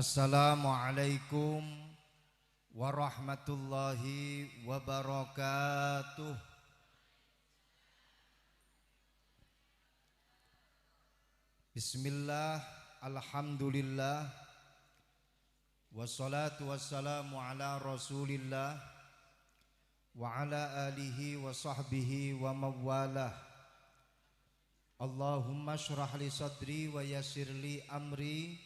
Assalamualaikum warahmatullahi wabarakatuh. Bismillah, alhamdulillah, wassalatu wassalamu ala rasulillah wa ala alihi wa sahbihi wa mawalah. Allahumma syrah li sadri wa yassir li amri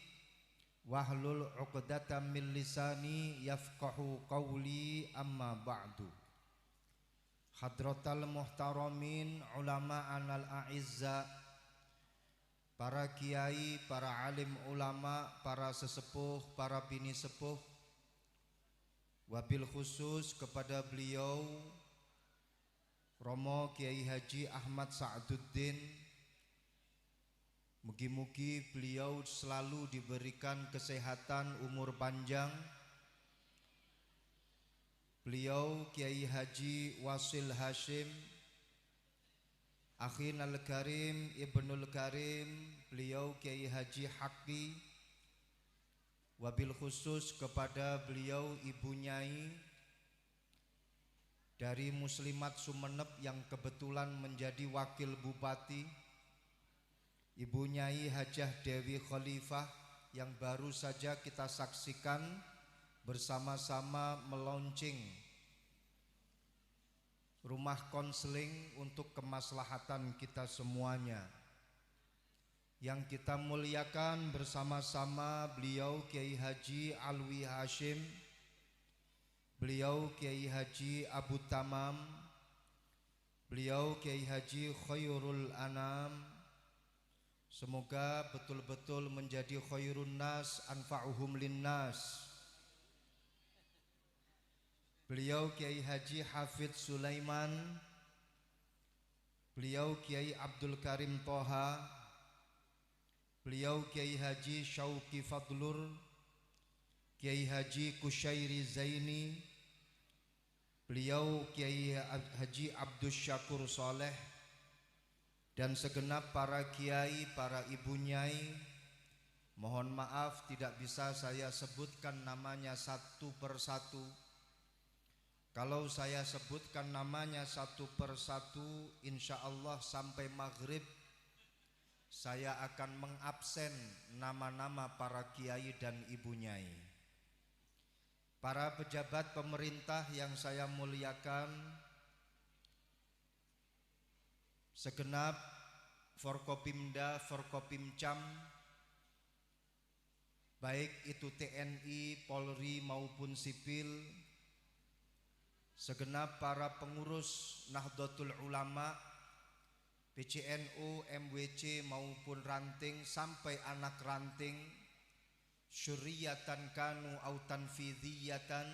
wahlul 'uqdatam min lisani yafqahu qawli, amma ba'du. Hadratal muhtaramin ulama anal a'izza, para kiai, para alim ulama, para sesepuh, para bini sepuh, wabil khusus kepada beliau Romo Kiai Haji Ahmad Sa'duddin. Mugi-mugi beliau selalu diberikan kesehatan, umur panjang. Beliau Kiai Haji Wasil Hashim Akhinal Karim Ibnul Karim, beliau Kiai Haji Haki. Wabil khusus kepada beliau Ibu Nyai dari Muslimat Sumeneb yang kebetulan menjadi wakil bupati, Ibu Nyai Hajah Dewi Khalifah, yang baru saja kita saksikan bersama-sama melaunching rumah konseling untuk kemaslahatan kita semuanya. Yang kita muliakan bersama-sama beliau Kiai Haji Alwi Hashim, beliau Kiai Haji Abu Tamam, beliau Kiai Haji Khairul Anam. Semoga betul-betul menjadi khairun nas anfa'uhum linnas. Beliau Kiai Haji Hafidz Sulaiman, beliau Kiai Abdul Karim Toha, beliau Kiai Haji Syauqi Fadlur, Kiai Haji Kusyairi Zaini, beliau Kiai Haji Abdus Syakur Soleh, dan segenap para kiai, para ibu nyai. Mohon maaf tidak bisa saya sebutkan namanya satu persatu. Kalau saya sebutkan namanya satu persatu, insya Allah sampai maghrib saya akan mengabsen nama-nama para kiai dan ibu nyai. Para pejabat pemerintah yang saya muliakan, segenap Forkopimda, Forkopimcam, baik itu TNI, Polri maupun sipil, segenap para pengurus Nahdlatul Ulama, PCNU, MWC maupun ranting sampai anak ranting, syuriyatan kanu au tanfidhiyatan,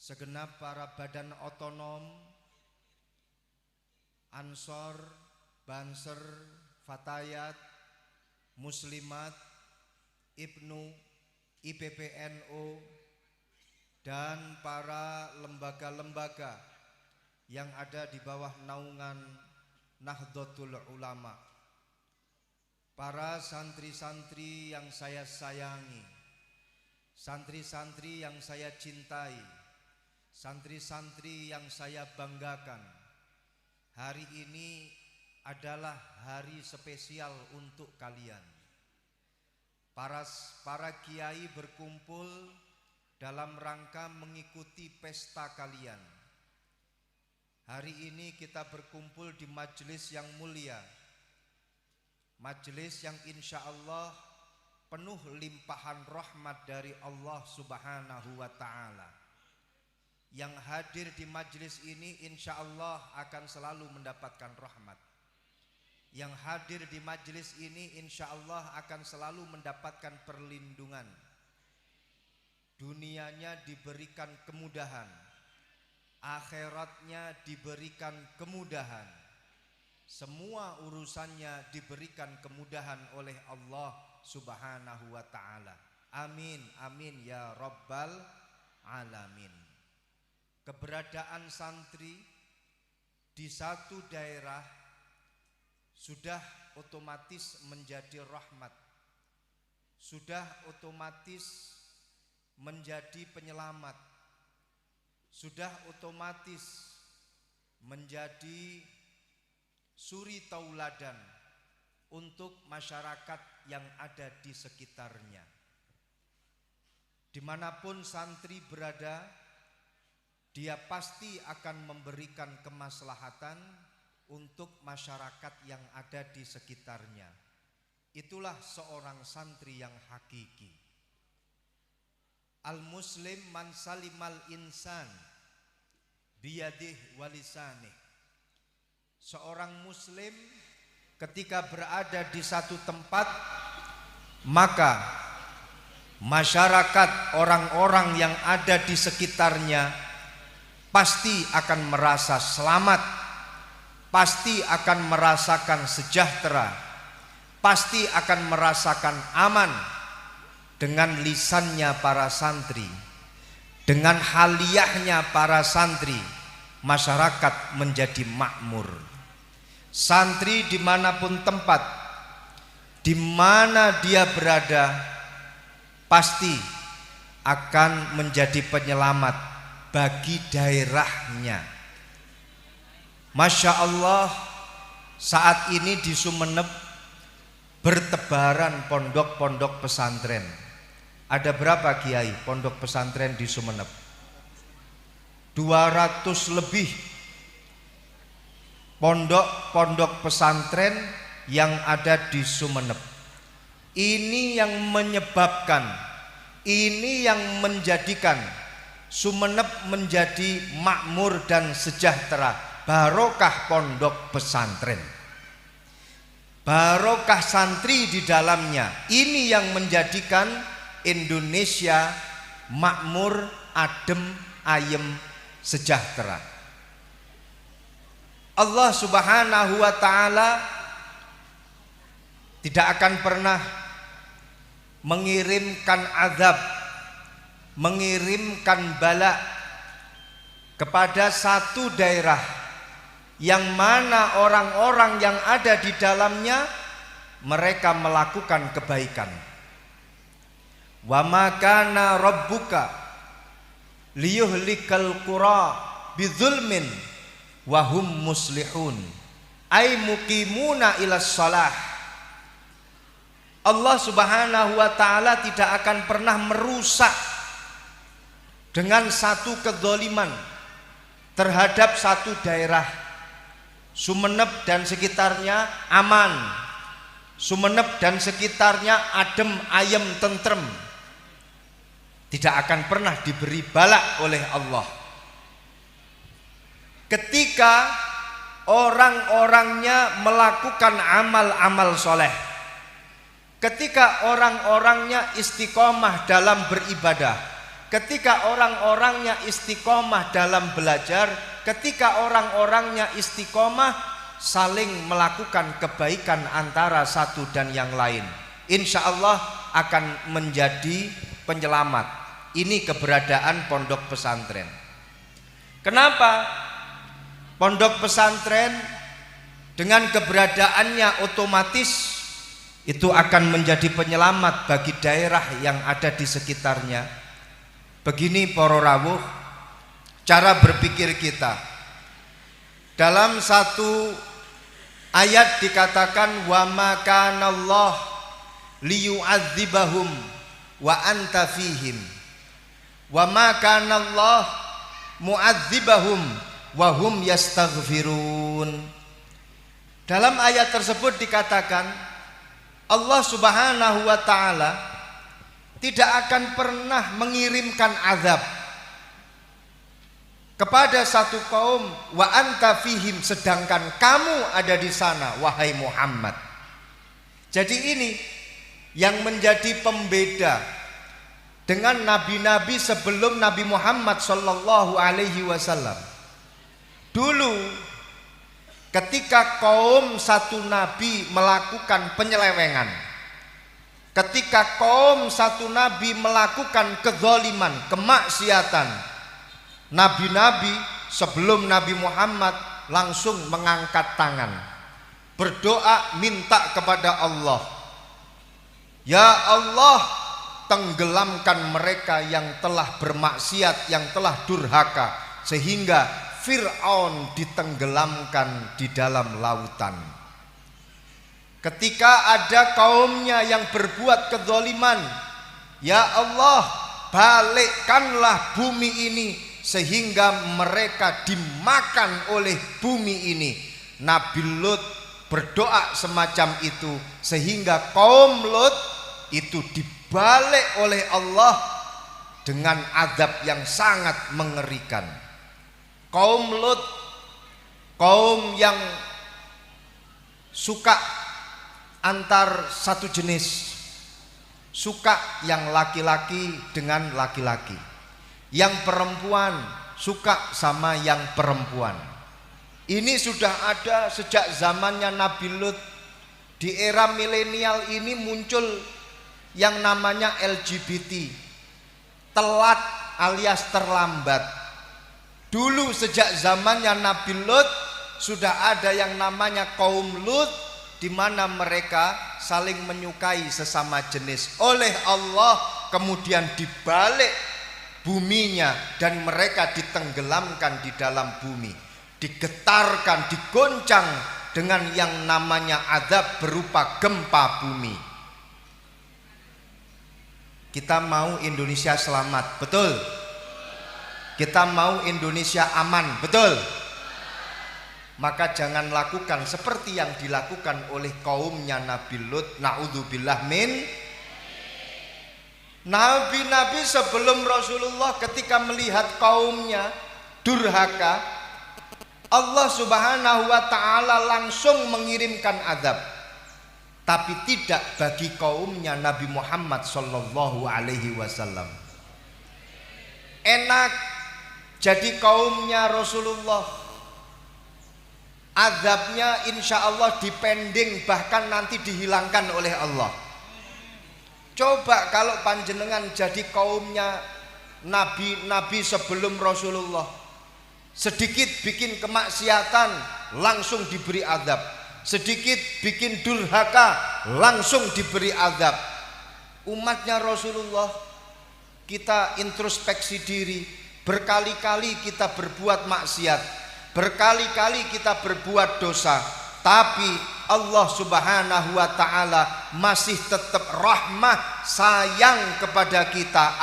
segenap para badan otonom, Ansor, Banser, Fatayat, Muslimat, Ibnu, IPPNU, dan para lembaga-lembaga yang ada di bawah naungan Nahdlatul Ulama. Para santri-santri yang saya sayangi, santri-santri yang saya cintai, santri-santri yang saya banggakan. Hari ini adalah hari spesial untuk kalian. Para kiai berkumpul dalam rangka mengikuti pesta kalian. Hari ini kita berkumpul di majelis yang mulia, majelis yang insya Allah penuh limpahan rahmat dari Allah Subhanahu wa ta'ala. Yang hadir di majelis ini insya Allah akan selalu mendapatkan rahmat. Yang hadir di majelis ini insya Allah akan selalu mendapatkan perlindungan. Dunianya diberikan kemudahan, akhiratnya diberikan kemudahan, semua urusannya diberikan kemudahan oleh Allah Subhanahu wa ta'ala. Amin, amin ya rabbal alamin. Keberadaan santri di satu daerah sudah otomatis menjadi rahmat, sudah otomatis menjadi penyelamat, sudah otomatis menjadi suri tauladan untuk masyarakat yang ada di sekitarnya. Dimanapun santri berada, dia pasti akan memberikan kemaslahatan untuk masyarakat yang ada di sekitarnya. Itulah seorang santri yang hakiki. Al-muslim man salimal insan biyadih walisanih. Seorang muslim ketika berada di satu tempat, maka masyarakat, orang-orang yang ada di sekitarnya pasti akan merasa selamat, pasti akan merasakan sejahtera, pasti akan merasakan aman. Dengan lisannya para santri, dengan haliyahnya para santri, masyarakat menjadi makmur. Santri dimanapun tempat, di mana dia berada, pasti akan menjadi penyelamat bagi daerahnya. Masya Allah, saat ini di Sumeneb bertebaran pondok-pondok pesantren. Ada berapa kiai pondok pesantren di Sumeneb? 200 lebih pondok-pondok pesantren yang ada di Sumeneb. Ini yang menyebabkan, ini yang menjadikan Sumeneb menjadi makmur dan sejahtera. Barokah pondok pesantren, barokah santri di dalamnya. Ini yang menjadikan Indonesia makmur, adem, ayem, sejahtera. Allah Subhanahu wa ta'ala tidak akan pernah mengirimkan azab, mengirimkan bala kepada satu daerah yang mana orang-orang yang ada di dalamnya mereka melakukan kebaikan. Wa ma kana rabbuka liyuhlikal qura bidzulmin wa hum muslihun ay muqimuna ilas shalah. Allah Subhanahu wa ta'ala tidak akan pernah merusak dengan satu kezaliman terhadap satu daerah. Sumeneb dan sekitarnya aman, Sumeneb dan sekitarnya adem, ayem, tentrem, tidak akan pernah diberi bala oleh Allah. Ketika orang-orangnya melakukan amal-amal soleh, ketika orang-orangnya istiqomah dalam beribadah, ketika orang-orangnya istiqomah dalam belajar, ketika orang-orangnya istiqomah saling melakukan kebaikan antara satu dan yang lain, insya Allah akan menjadi penyelamat. Ini keberadaan pondok pesantren. Kenapa? Pondok pesantren dengan keberadaannya otomatis itu akan menjadi penyelamat bagi daerah yang ada di sekitarnya. Begini para rawuh, cara berpikir kita. Dalam satu ayat dikatakan wa ma kana Allah liyu'adzibahum wa anta fihim wa ma kana Allah mu'adzibahum wa hum yastaghfirun. Dalam ayat tersebut dikatakan Allah Subhanahu wa ta'ala tidak akan pernah mengirimkan azab kepada satu kaum wa anta fihim, sedangkan kamu ada di sana wahai Muhammad. Jadi ini yang menjadi pembeda dengan nabi-nabi sebelum Nabi Muhammad sallallahu alaihi wasallam. Dulu ketika kaum satu nabi melakukan penyelewengan, ketika kaum satu nabi melakukan kezaliman, kemaksiatan, nabi-nabi sebelum Nabi Muhammad langsung mengangkat tangan, berdoa minta kepada Allah. Ya Allah, tenggelamkan mereka yang telah bermaksiat, yang telah durhaka, sehingga Fir'aun ditenggelamkan di dalam lautan. Ketika ada kaumnya yang berbuat kezaliman, ya Allah, balikkanlah bumi ini sehingga mereka dimakan oleh bumi ini. Nabi Lut berdoa semacam itu sehingga kaum Lut itu dibalik oleh Allah dengan azab yang sangat mengerikan. Kaum Lut, kaum yang suka antar satu jenis, suka yang laki-laki dengan laki-laki, yang perempuan suka sama yang perempuan. Ini sudah ada sejak zamannya Nabi Lut. Di era milenial ini muncul yang namanya LGBT, telat alias terlambat. Dulu sejak zamannya Nabi Lut sudah ada yang namanya kaum Lut, di mana mereka saling menyukai sesama jenis. Oleh Allah kemudian dibalik buminya dan mereka ditenggelamkan di dalam bumi, digetarkan, digoncang dengan yang namanya azab berupa gempa bumi. Kita mau Indonesia selamat, betul? Kita mau Indonesia aman, betul? Maka jangan lakukan seperti yang dilakukan oleh kaumnya Nabi Lut. Na'udzubillah min. Nabi-nabi sebelum Rasulullah ketika melihat kaumnya durhaka, Allah Subhanahu wa ta'ala langsung mengirimkan azab. Tapi tidak bagi kaumnya Nabi Muhammad sallallahu alaihi wasallam. Enak jadi kaumnya Rasulullah, azabnya insya Allah dipending, bahkan nanti dihilangkan oleh Allah. Coba kalau panjenengan jadi kaumnya nabi-nabi sebelum Rasulullah, sedikit bikin kemaksiatan langsung diberi azab, sedikit bikin durhaka langsung diberi azab. Umatnya Rasulullah, kita introspeksi diri. Berkali-kali kita berbuat maksiat, berkali-kali kita berbuat dosa, tapi Allah Subhanahu wa ta'ala masih tetap rahmah, sayang kepada kita.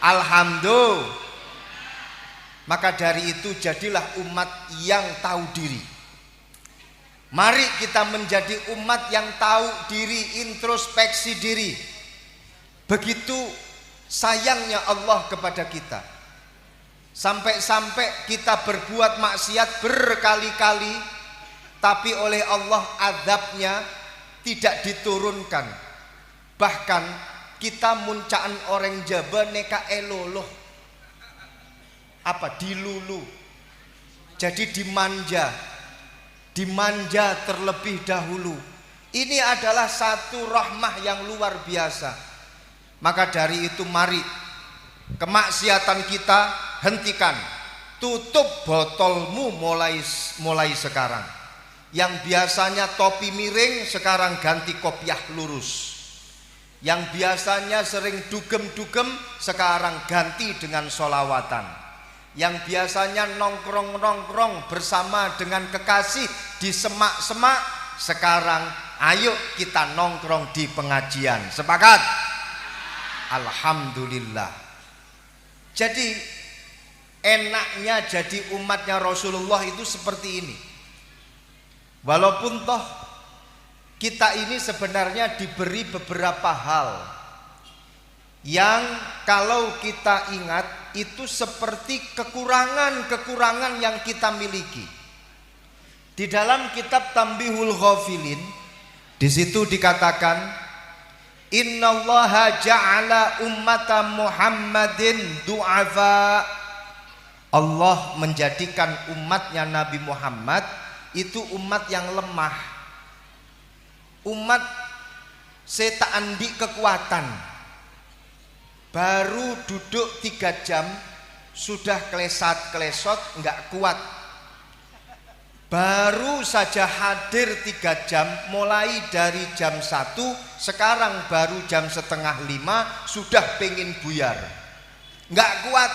Alhamdulillah. Maka dari itu jadilah umat yang tahu diri. Mari kita menjadi umat yang tahu diri, introspeksi diri. Begitu sayangnya Allah kepada kita, sampai-sampai kita berbuat maksiat berkali-kali, tapi oleh Allah azabnya tidak diturunkan. Bahkan kita muncaan orang Jawa neka eloloh, apa dilulu, jadi dimanja terlebih dahulu. Ini adalah satu rahmah yang luar biasa. Maka dari itu mari kemaksiatan kita hentikan. Tutup botolmu mulai sekarang. Yang biasanya topi miring sekarang ganti kopiah lurus. Yang biasanya sering dugem-dugem sekarang ganti dengan sholawatan. Yang biasanya nongkrong-nongkrong bersama dengan kekasih di semak-semak, sekarang ayo kita nongkrong di pengajian. Sepakat? Alhamdulillah. Jadi enaknya jadi umatnya Rasulullah itu seperti ini. Walaupun toh kita ini sebenarnya diberi beberapa hal yang kalau kita ingat itu seperti kekurangan-kekurangan yang kita miliki. Di dalam kitab Tanbihul Ghafilin, di situ dikatakan, Innallaha ja'ala ummata Muhammadin du'afa. Allah menjadikan umatnya Nabi Muhammad itu umat yang lemah, umat setaandi kekuatan. Baru duduk 3 jam sudah klesat-klesot, enggak kuat. Baru saja hadir 3 jam, mulai dari jam 1, sekarang baru jam setengah 5, sudah pengen buyar. Nggak kuat,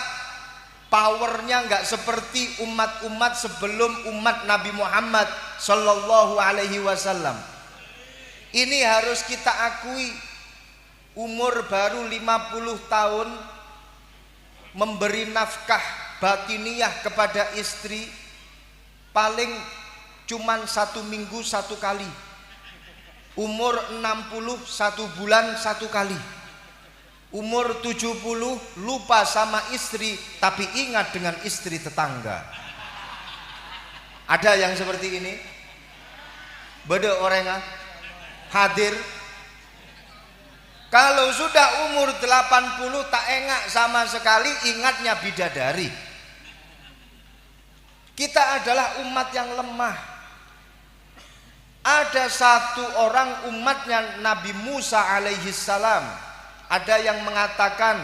powernya nggak seperti umat-umat sebelum umat Nabi Muhammad Sallallahu Alaihi Wasallam. Ini harus kita akui, umur baru 50 tahun, memberi nafkah batiniyah kepada istri paling cuman 1 minggu 1 kali. Umur 60 1 bulan 1 kali. Umur 70 lupa sama istri tapi ingat dengan istri tetangga. Ada yang seperti ini? Bede orangnya hadir. Kalau sudah umur 80 tak engak sama sekali, ingatnya bidadari. Kita adalah umat yang lemah. Ada satu orang umatnya Nabi Musa alaihi salam, ada yang mengatakan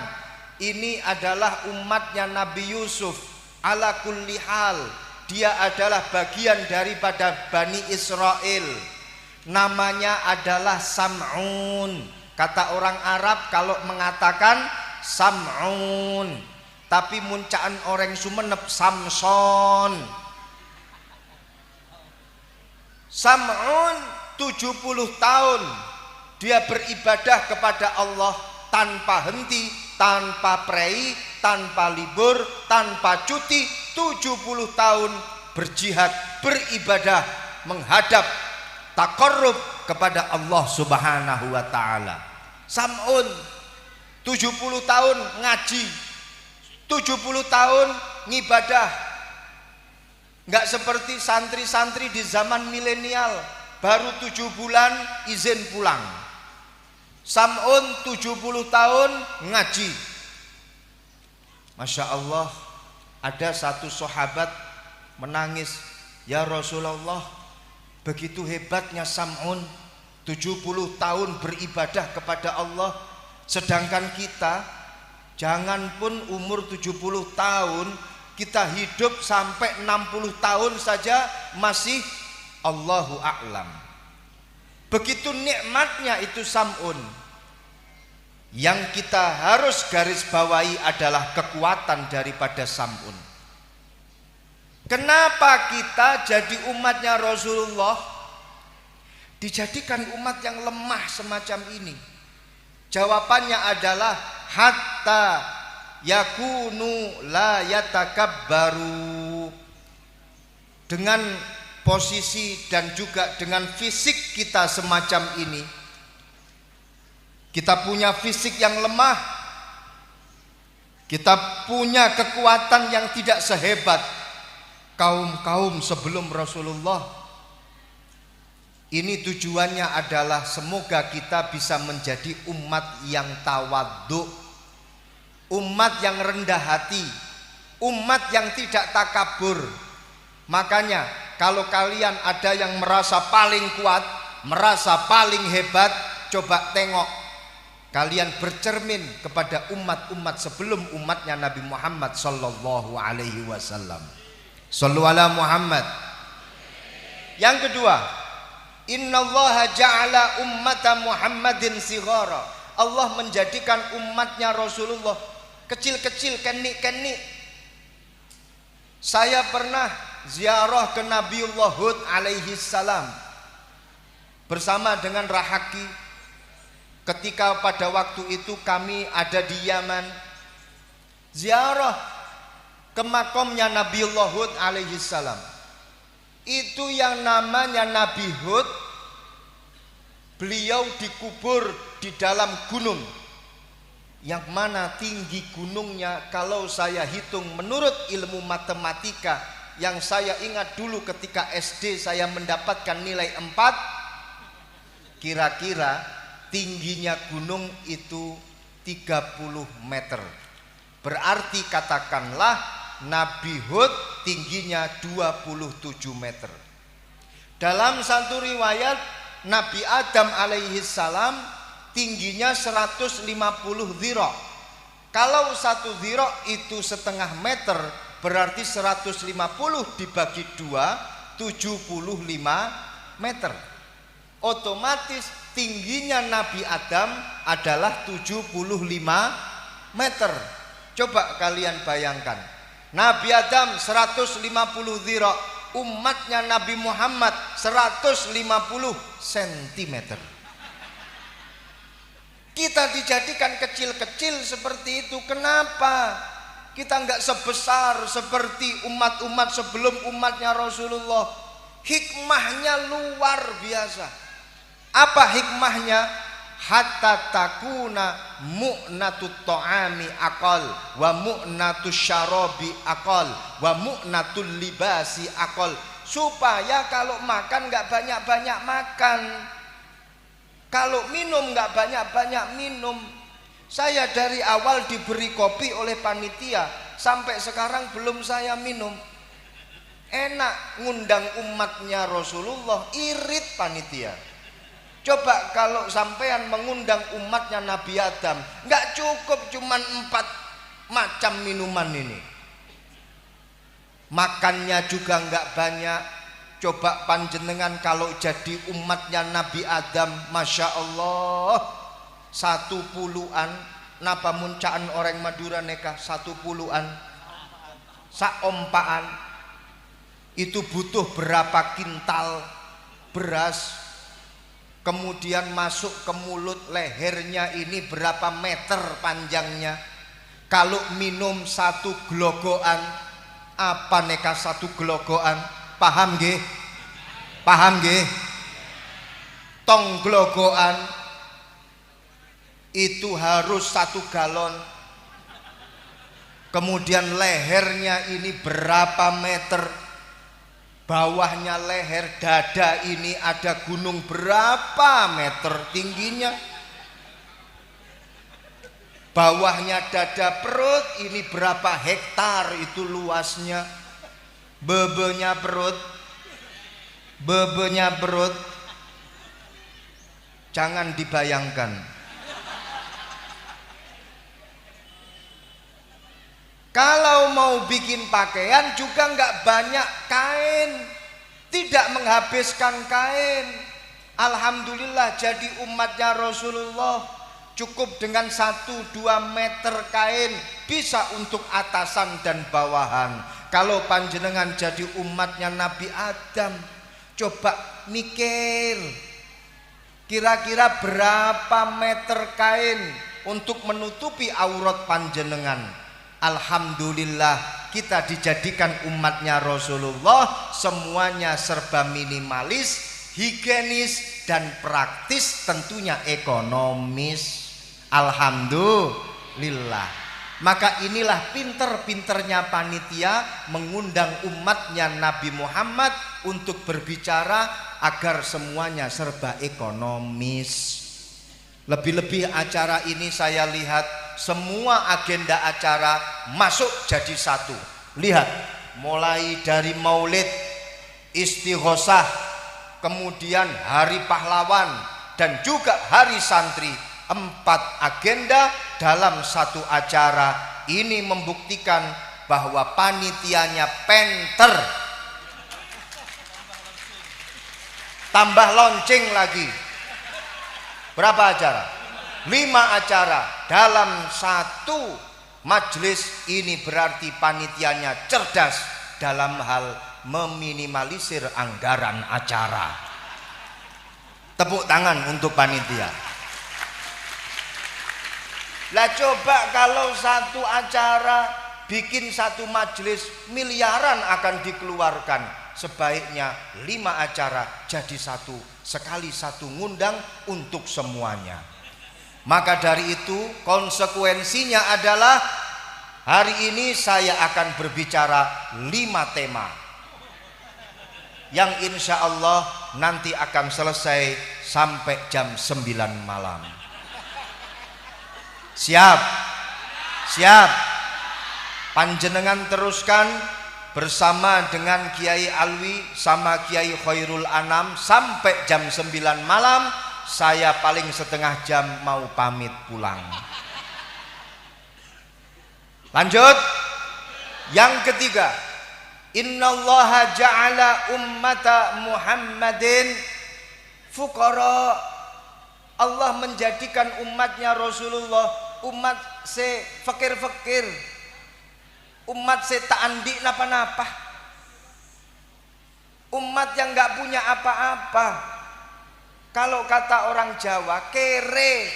ini adalah umatnya Nabi Yusuf. Ala kulli hal, dia adalah bagian daripada Bani Israel. Namanya adalah Sam'un. Kata orang Arab kalau mengatakan Sam'un, tapi muncaan orang Sumenep Samson. Sam'un 70 tahun dia beribadah kepada Allah tanpa henti, tanpa prei, tanpa libur, tanpa cuti. 70 tahun berjihad, beribadah, menghadap taqarrub kepada Allah Subhanahu wa taala. Sam'un 70 tahun ngaji, 70 tahun ngibadah. Enggak seperti santri-santri di zaman milenial, baru 7 bulan izin pulang. Sam'un 70 tahun ngaji. Masya Allah, ada satu sahabat menangis, ya Rasulullah, begitu hebatnya Sam'un, 70 tahun beribadah kepada Allah, sedangkan kita janganpun umur 70 tahun, kita hidup sampai 60 tahun saja masih Allahu a'lam. Begitu nikmatnya itu Sam'un. Yang kita harus garis bawahi adalah kekuatan daripada Sam'un. Kenapa kita jadi umatnya Rasulullah dijadikan umat yang lemah semacam ini? Jawabannya adalah hatta yakunu la yatakabbaru. Dengan posisi dan juga dengan fisik kita semacam ini, kita punya fisik yang lemah, kita punya kekuatan yang tidak sehebat kaum-kaum sebelum Rasulullah. Ini tujuannya adalah semoga kita bisa menjadi umat yang tawadhu, umat yang rendah hati, umat yang tidak takabur. Makanya kalau kalian ada yang merasa paling kuat, merasa paling hebat, coba tengok, kalian bercermin kepada umat-umat sebelum umatnya Nabi Muhammad Sallallahu Alaihi Wasallam. Sallu ala Muhammad. Yang kedua, innallaha ja'ala ummata Muhammadin sighara. Allah menjadikan umatnya Rasulullah kecil-kecil, kenik-kenik. Saya pernah ziarah ke Nabiullah Hud alaihi salam bersama dengan Rahaki. Ketika pada waktu itu kami ada di Yaman, ziarah ke makamnya Nabiullah Hud alaihi salam. Itu yang namanya Nabi Hud, beliau dikubur di dalam gunung, yang mana tinggi gunungnya kalau saya hitung menurut ilmu matematika yang saya ingat dulu ketika SD saya mendapatkan nilai 4, kira-kira tingginya gunung itu 30 meter. Berarti katakanlah Nabi Hud tingginya 27 meter. Dalam satu riwayat Nabi Adam alaihi salam tingginya 150 dhira'. Kalau 1 dhira' itu setengah meter, berarti 150 dibagi 2, 75 meter. Otomatis tingginya Nabi Adam adalah 75 meter. Coba kalian bayangkan, Nabi Adam 150 dhira', umatnya Nabi Muhammad 150 cm. Kita dijadikan kecil-kecil seperti itu. Kenapa kita nggak sebesar seperti umat-umat sebelum umatnya Rasulullah? Hikmahnya luar biasa. Apa hikmahnya? Hatta takuna mu'natut ta'ami aqal wa mu'natus syarabi aqal wa mu'natul libasi aqal. Supaya kalau makan nggak banyak-banyak makan, kalau minum nggak banyak-banyak minum. Saya dari awal diberi kopi oleh panitia, sampai sekarang belum saya minum. Enak ngundang umatnya Rasulullah, irit panitia. Coba kalau sampean mengundang umatnya Nabi Adam, nggak cukup cuman 4 macam minuman ini, makannya juga nggak banyak. Coba panjenengan kalau jadi umatnya Nabi Adam, Masya Allah, 10-an, napa muncaan orang Madura neka 10-an, saompaan, itu butuh berapa kintal beras, kemudian masuk ke mulut, lehernya ini berapa meter panjangnya. Kalau minum 1 glogoan, apa neka 1 glogoan? Paham nggih? Paham nggih? Tong glogoan itu harus 1 galon. Kemudian lehernya ini berapa meter, bawahnya leher dada ini ada gunung berapa meter tingginya, bawahnya dada perut ini berapa hektar itu luasnya, bebenya perut jangan dibayangkan. Kalau mau bikin pakaian juga nggak banyak kain, tidak menghabiskan kain. Alhamdulillah jadi umatnya Rasulullah cukup dengan 1-2 meter kain bisa untuk atasan dan bawahan. Kalau panjenengan jadi umatnya Nabi Adam, coba mikir kira-kira berapa meter kain untuk menutupi aurat panjenengan. Alhamdulillah kita dijadikan umatnya Rasulullah, semuanya serba minimalis, higienis dan praktis, tentunya ekonomis. Alhamdulillah. Maka inilah pinter-pinternya panitia mengundang umatnya Nabi Muhammad untuk berbicara agar semuanya serba ekonomis. Lebih-lebih acara ini saya lihat semua agenda acara masuk jadi satu. Lihat, mulai dari maulid, istighosah, kemudian hari pahlawan, dan juga hari santri. 4 agenda dalam satu acara. Ini membuktikan bahwa panitianya pinter. Tambah launching lagi. Berapa acara? 5 acara dalam satu majelis. Ini berarti panitianya cerdas dalam hal meminimalisir anggaran acara. Tepuk tangan untuk panitia. Lah coba kalau satu acara bikin satu majelis miliaran akan dikeluarkan. Sebaiknya 5 acara jadi satu, sekali satu ngundang untuk semuanya. Maka dari itu konsekuensinya adalah hari ini saya akan berbicara 5 tema yang insya Allah nanti akan selesai sampai jam 9 malam. Siap? Siap? Panjenengan teruskan bersama dengan Kiai Alwi sama Kiai Khairul Anam sampai jam 9 malam. Saya paling setengah jam mau pamit pulang. Lanjut. Yang ketiga, Innallaha ja'ala ummata Muhammadin fuqara. Allah menjadikan umatnya Rasulullah umat se fakir-fakir, umat se tak andi napa-napa, umat yang nggak punya apa-apa. Kalau kata orang Jawa, kere,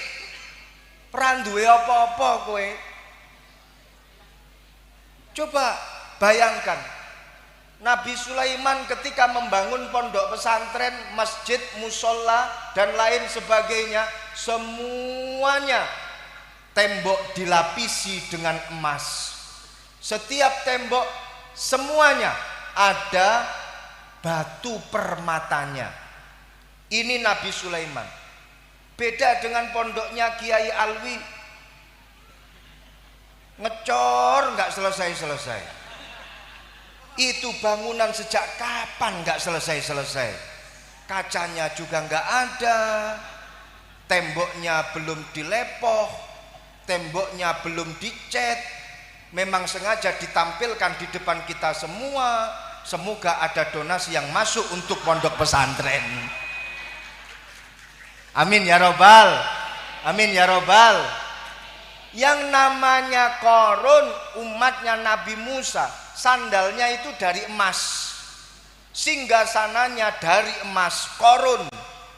randuwe apa-apa kowe. Coba bayangkan, Nabi Sulaiman ketika membangun pondok pesantren, masjid, musola dan lain sebagainya, semuanya tembok dilapisi dengan emas. Setiap tembok semuanya ada batu permatanya. Ini Nabi Sulaiman. Beda dengan pondoknya Kiai Alwi, ngecor nggak selesai-selesai. Itu bangunan sejak kapan nggak selesai-selesai. Kacanya juga nggak ada, temboknya belum dilepoh, temboknya belum dicat. Memang sengaja ditampilkan di depan kita semua. Semoga ada donasi yang masuk untuk pondok pesantren. Amin ya robbal, amin ya robbal. Yang namanya Qarun, umatnya Nabi Musa, sandalnya itu dari emas, singgasananya dari emas. Qarun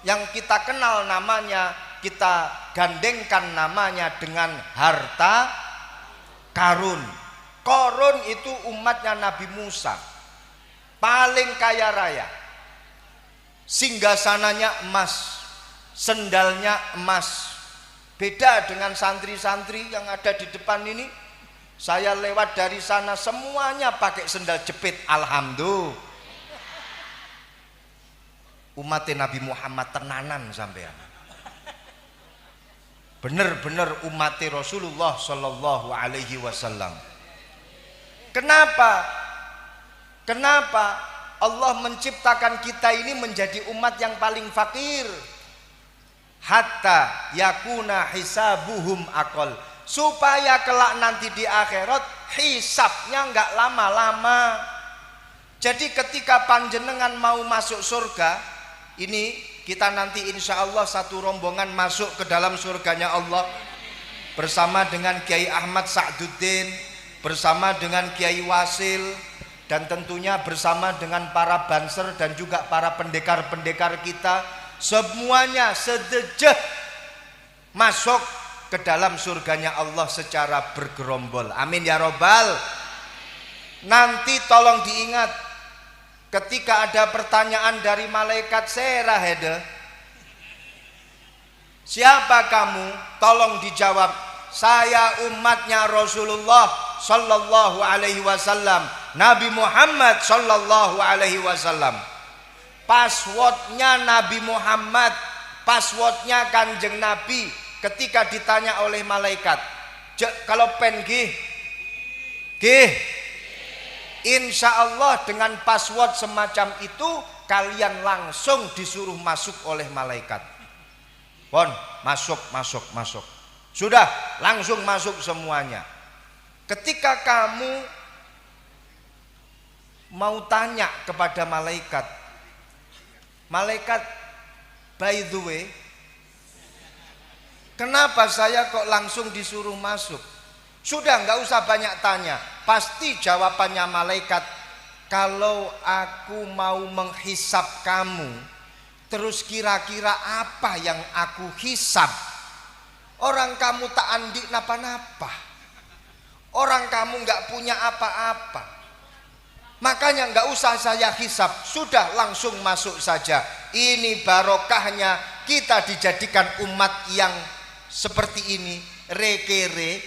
yang kita kenal namanya, kita gandengkan namanya dengan harta karun. Qarun itu umatnya Nabi Musa, paling kaya raya, singgasananya emas, sendalnya emas. Beda dengan santri-santri yang ada di depan ini. Saya lewat dari sana semuanya pakai sendal jepit. Alhamdulillah. Umat Nabi Muhammad tenanan sampean. Bener-bener umat Rasulullah Sallallahu Alaihi Wasallam. Kenapa? Kenapa Allah menciptakan kita ini menjadi umat yang paling fakir? Hatta yakuna hisabuhum akol, supaya kelak nanti di akhirat hisabnya nggak lama-lama. Jadi ketika panjenengan mau masuk surga, ini kita nanti insya Allah satu rombongan masuk ke dalam surganya Allah bersama dengan Kiai Ahmad Sa'duddin, bersama dengan Kiai Wasil, dan tentunya bersama dengan para banser dan juga para pendekar-pendekar kita. Semuanya sedejah masuk ke dalam surganya Allah secara bergerombol. Amin ya robbal. Nanti tolong diingat, ketika ada pertanyaan dari malaikat serahede, siapa kamu? Tolong dijawab, saya umatnya Rasulullah Sallallahu Alaihi Wasallam, Nabi Muhammad Sallallahu Alaihi Wasallam. Passwordnya Nabi Muhammad, passwordnya Kanjeng Nabi. Ketika ditanya oleh malaikat, kalau pen gih, insya Allah dengan password semacam itu kalian langsung disuruh masuk oleh malaikat. Pon, masuk. Sudah, langsung masuk semuanya. Ketika kamu mau tanya kepada malaikat, malaikat, by the way, kenapa saya kok langsung disuruh masuk? Sudah, nggak usah banyak tanya. Pasti jawabannya malaikat, kalau aku mau menghisap kamu, terus kira-kira apa yang aku hisap? Orang kamu tak andi napa-napa, orang kamu nggak punya apa-apa. Makanya nggak usah saya hisap, sudah langsung masuk saja. Ini barokahnya kita dijadikan umat yang seperti ini, rekere,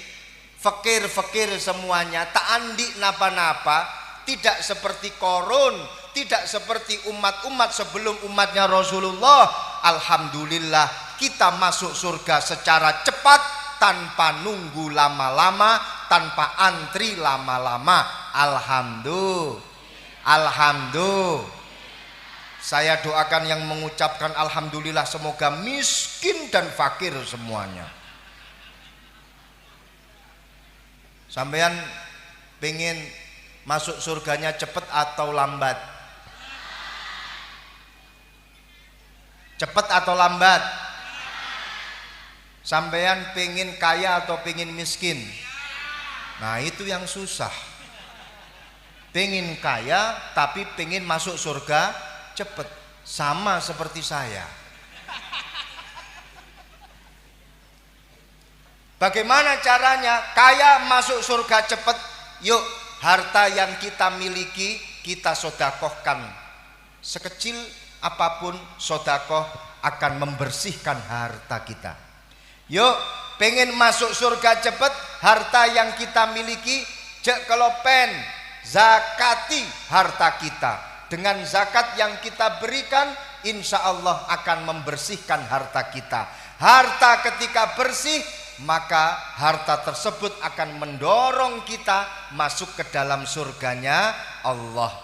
fakir-fakir semuanya, tak andi napa-napa, tidak seperti Qarun, tidak seperti umat-umat sebelum umatnya Rasulullah. Alhamdulillah kita masuk surga secara cepat, tanpa nunggu lama-lama, tanpa antri lama-lama. Alhamdulillah. Saya doakan yang mengucapkan alhamdulillah semoga miskin dan fakir semuanya. Sampean pengen Masuk surganya cepet atau lambat? Cepet atau lambat? Sampean pengen kaya atau pengen miskin? Nah itu yang susah. Pengen kaya tapi pengen masuk surga cepet. Sama seperti saya. Bagaimana caranya kaya masuk surga cepet? Yuk, harta yang kita miliki kita sodakohkan. Sekecil apapun sodakoh akan membersihkan harta kita. Yuk, pengen masuk surga cepet, harta yang kita miliki jek kelopen, zakati harta kita. Dengan zakat yang kita berikan, insya Allah akan membersihkan harta kita. Harta ketika bersih, maka harta tersebut akan mendorong kita masuk ke dalam surganya Allah.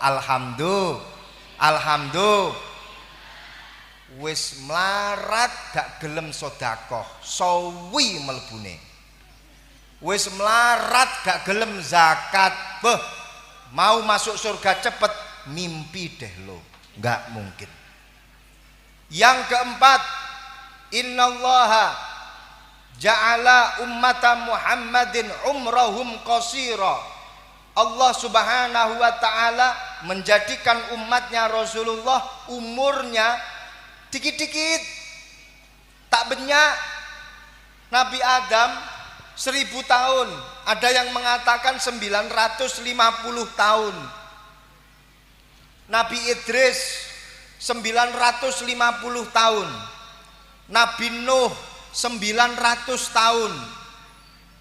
Alhamdulillah. Wis melarat gak gelem sodakoh, sawi melbune. Wis melarat gak gelem zakat, mau masuk surga cepet, mimpi deh lo, gak mungkin. Yang keempat, innallaha ja'ala ummata Muhammadin umrahum qasira. Allah subhanahu wa ta'ala menjadikan umatnya Rasulullah umurnya dikit-dikit, tak banyak. Nabi Adam 1000 tahun, ada yang mengatakan 950 tahun. Nabi Idris 950 tahun. Nabi Nuh 900 tahun.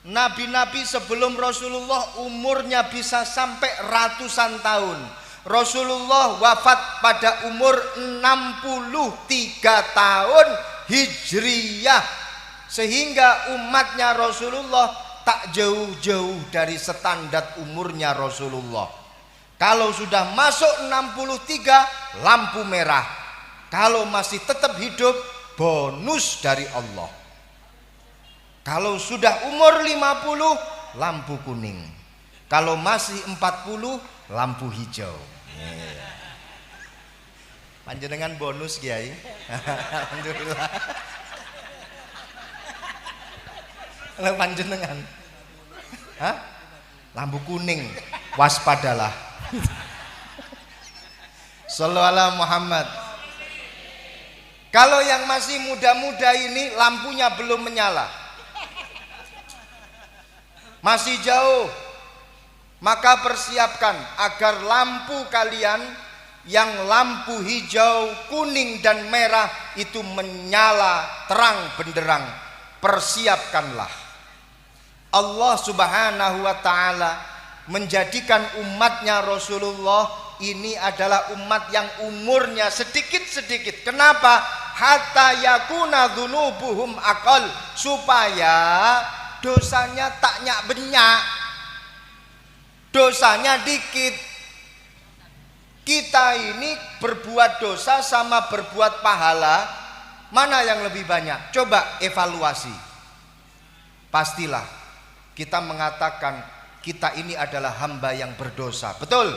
Nabi-nabi sebelum Rasulullah umurnya bisa sampai ratusan tahun. Rasulullah wafat pada umur 63 tahun Hijriyah, sehingga umatnya Rasulullah tak jauh-jauh dari standar umurnya Rasulullah. Kalau sudah masuk 63, lampu merah. Kalau masih tetap hidup, bonus dari Allah. Kalau sudah umur 50, lampu kuning. Kalau masih 40, lampu hijau. Panjenengan bonus Kiai. Alhamdulillah. Kalau panjenengan, lampu kuning, waspadalah. Shallallahu alaihi Muhammad. Kalau yang masih muda-muda ini lampunya belum menyala, masih jauh, maka persiapkan agar lampu kalian yang lampu hijau, kuning dan merah itu menyala terang benderang. Persiapkanlah. Allah subhanahu wa ta'ala menjadikan umatnya Rasulullah ini adalah umat yang umurnya sedikit-sedikit. Kenapa? Hatta yakuna dzunubuhum aqal, supaya dosanya tak nyak benyak, dosanya dikit. Kita ini berbuat dosa sama berbuat pahala, mana yang lebih banyak? Coba evaluasi. Pastilah kita mengatakan kita ini adalah hamba yang berdosa, betul?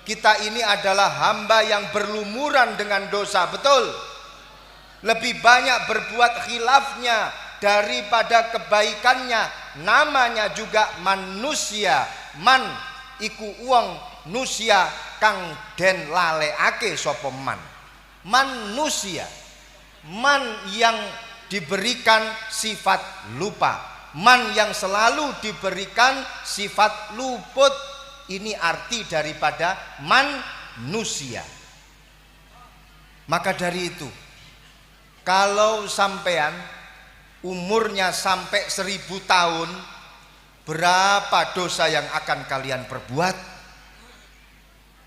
Kita ini adalah hamba yang berlumuran dengan dosa, betul? Lebih banyak berbuat khilafnya daripada kebaikannya. Namanya juga manusia. Man iku uang nusia kang den laleake sapa man. Manusia, man yang diberikan sifat lupa, man yang selalu diberikan sifat luput. Ini arti daripada manusia. Maka dari itu, kalau sampean umurnya sampai 1000 tahun, berapa dosa yang akan kalian perbuat?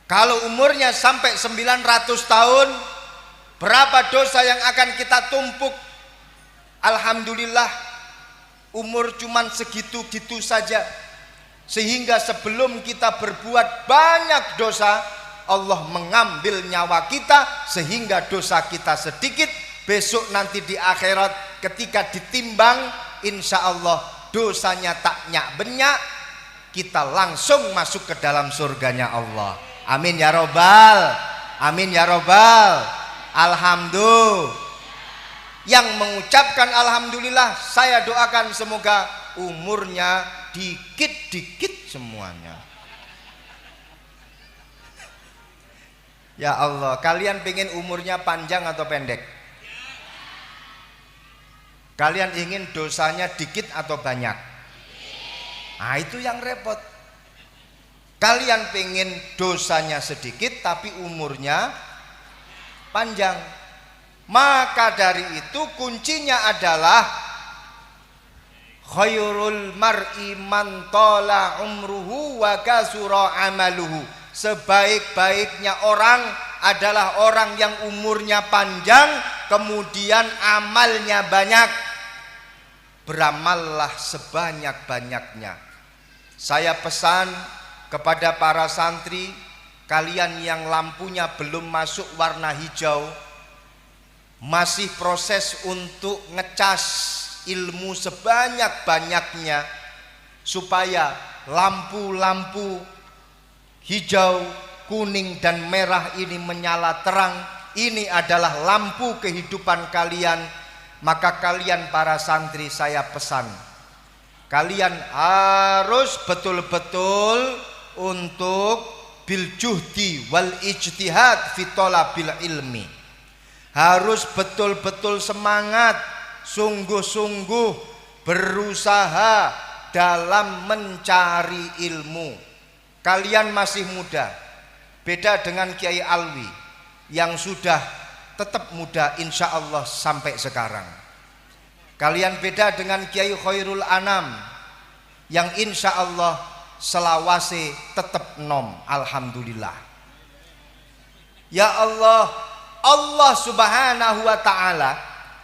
Kalau umurnya sampai 900 tahun, berapa dosa yang akan kita tumpuk? Alhamdulillah, umur cuman segitu-gitu saja. Sehingga sebelum kita berbuat banyak dosa, Allah mengambil nyawa kita sehingga dosa kita sedikit. Besok nanti di akhirat ketika ditimbang, insya Allah dosanya tak nyak benyak, kita langsung masuk ke dalam surganya Allah. Amin ya robbal, amin ya robbal. Alhamdulillah. Yang mengucapkan alhamdulillah, saya doakan semoga umurnya dikit-dikit semuanya. Ya Allah, kalian pengen umurnya panjang atau pendek? Kalian ingin dosanya dikit atau banyak? Nah itu yang repot. Kalian pengen dosanya sedikit tapi umurnya panjang. Maka dari itu kuncinya adalah khairul mar'i man tala umruhu wa kasura amaluhu. Sebaik-baiknya orang adalah orang yang umurnya panjang kemudian amalnya banyak. Beramallah sebanyak-banyaknya. Saya pesan kepada para santri, kalian yang lampunya belum masuk warna hijau, masih proses untuk ngecas ilmu sebanyak-banyaknya supaya lampu-lampu hijau, kuning dan merah ini menyala terang. Ini adalah lampu kehidupan kalian. Maka kalian para santri saya pesan, kalian harus betul-betul untuk bil juhdi wal ijtihad fi talabil ilmi. Harus betul-betul semangat, sungguh-sungguh berusaha dalam mencari ilmu. Kalian masih muda, beda dengan Kiai Alwi yang sudah tetap muda insya Allah sampai sekarang. Kalian beda dengan Kiai Khairul Anam yang insya Allah selawase tetap nom. Alhamdulillah. Ya Allah, Allah subhanahu wa ta'ala,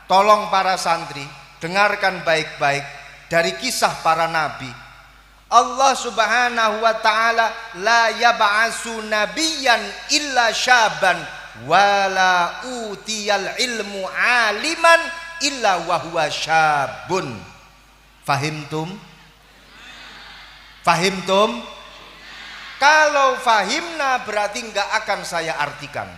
tolong para santri dengarkan baik-baik dari kisah para nabi. Allah subhanahu wa ta'ala la yab'asu nabiyan illa syaban wala utiyal ilmu aliman illa wahuwa syabun. Fahimtum? Fahimtum? Kalau fahimna berarti enggak akan saya artikan.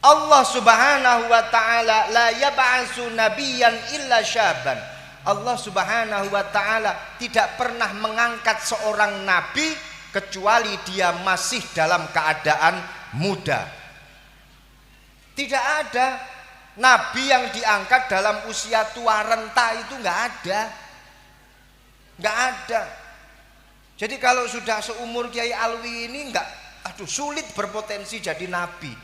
Allah subhanahu wa ta'ala la yab'asu nabiyan illa syaban. Allah subhanahu wa ta'ala tidak pernah mengangkat seorang nabi kecuali dia masih dalam keadaan muda. Tidak ada nabi yang diangkat dalam usia tua renta, itu nggak ada, nggak ada. Jadi kalau sudah seumur Kiai Alwi ini sulit berpotensi jadi nabi.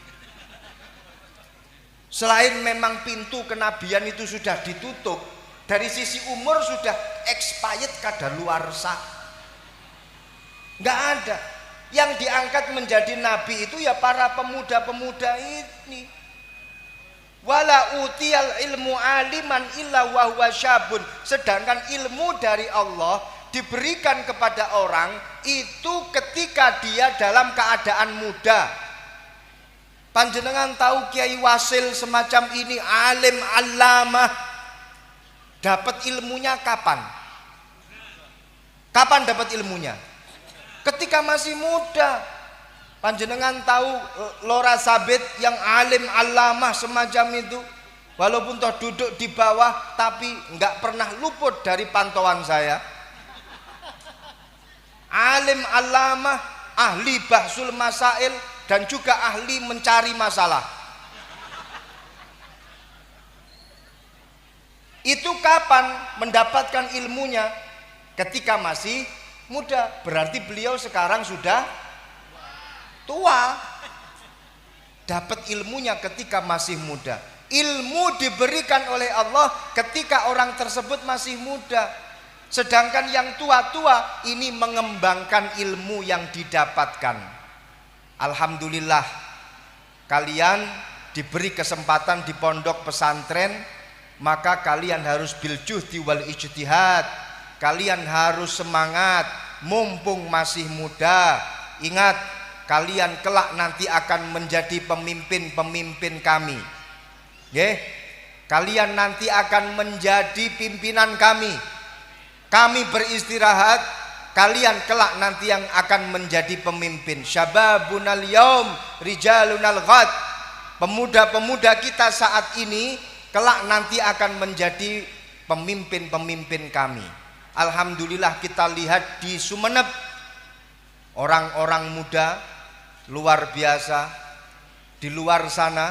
Selain memang pintu kenabian itu sudah ditutup, dari sisi umur sudah expired kadaluarsa. Nggak ada. Yang diangkat menjadi nabi itu ya para pemuda-pemuda ini. Wala utiyal ilmu aliman illa wa huwa syabun. Sedangkan ilmu dari Allah diberikan kepada orang itu ketika dia dalam keadaan muda. Panjenengan tahu Kiai Wasil semacam ini, alim allamah, dapat ilmunya kapan? Kapan dapat ilmunya? Ketika masih muda. Panjenengan tahu Lora Sabit yang alim allamah semacam itu, walaupun toh duduk di bawah tapi nggak pernah luput dari pantauan saya. Alim allamah, ahli bahsul masail dan juga ahli mencari masalah. Itu kapan mendapatkan ilmunya? Ketika masih muda. Berarti beliau sekarang sudah tua. Dapat ilmunya ketika masih muda. Ilmu diberikan oleh Allah ketika orang tersebut masih muda. Sedangkan yang tua-tua ini mengembangkan ilmu yang didapatkan. Alhamdulillah, kalian diberi kesempatan di pondok pesantren, maka kalian harus bil juhdi wal ijtihad. Kalian harus semangat mumpung masih muda. Ingat, kalian kelak nanti akan menjadi pemimpin-pemimpin kami. Kalian nanti akan menjadi pimpinan kami. kami beristirahat, kalian kelak nanti yang akan menjadi pemimpin. Syababunal yaum rijalunal ghad. Pemuda-pemuda kita saat ini kelak nanti akan menjadi pemimpin-pemimpin kami. Alhamdulillah kita lihat di Sumeneb, orang-orang muda luar biasa. Di luar sana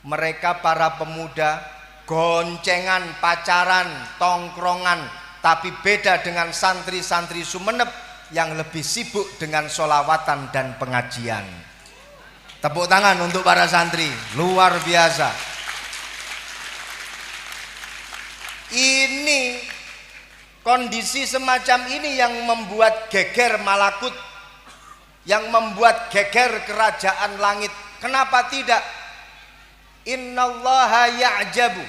mereka para pemuda goncengan, pacaran, tongkrongan, tapi beda dengan santri-santri Sumeneb yang lebih sibuk dengan sholawatan dan pengajian. Tepuk tangan untuk para santri, luar biasa. Ini kondisi semacam ini yang membuat geger malakut, yang membuat geger kerajaan langit. Kenapa tidak? Innallaha ya'jabu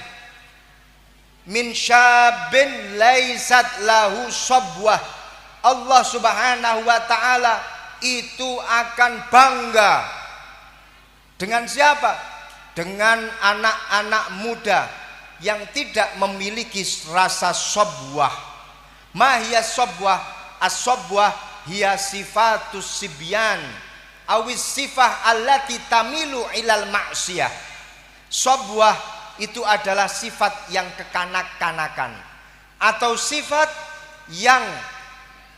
min syabin laisat lahu sabwah. Allah Subhanahu wa taala itu akan bangga dengan siapa? Dengan anak-anak muda yang tidak memiliki rasa sabwah. Ma hiya sabwah? As-sabwah hiya sifatus sibyan awis sifah allati tamilu ilal ma'siyah. Sabwah itu adalah sifat yang kekanak-kanakan atau sifat yang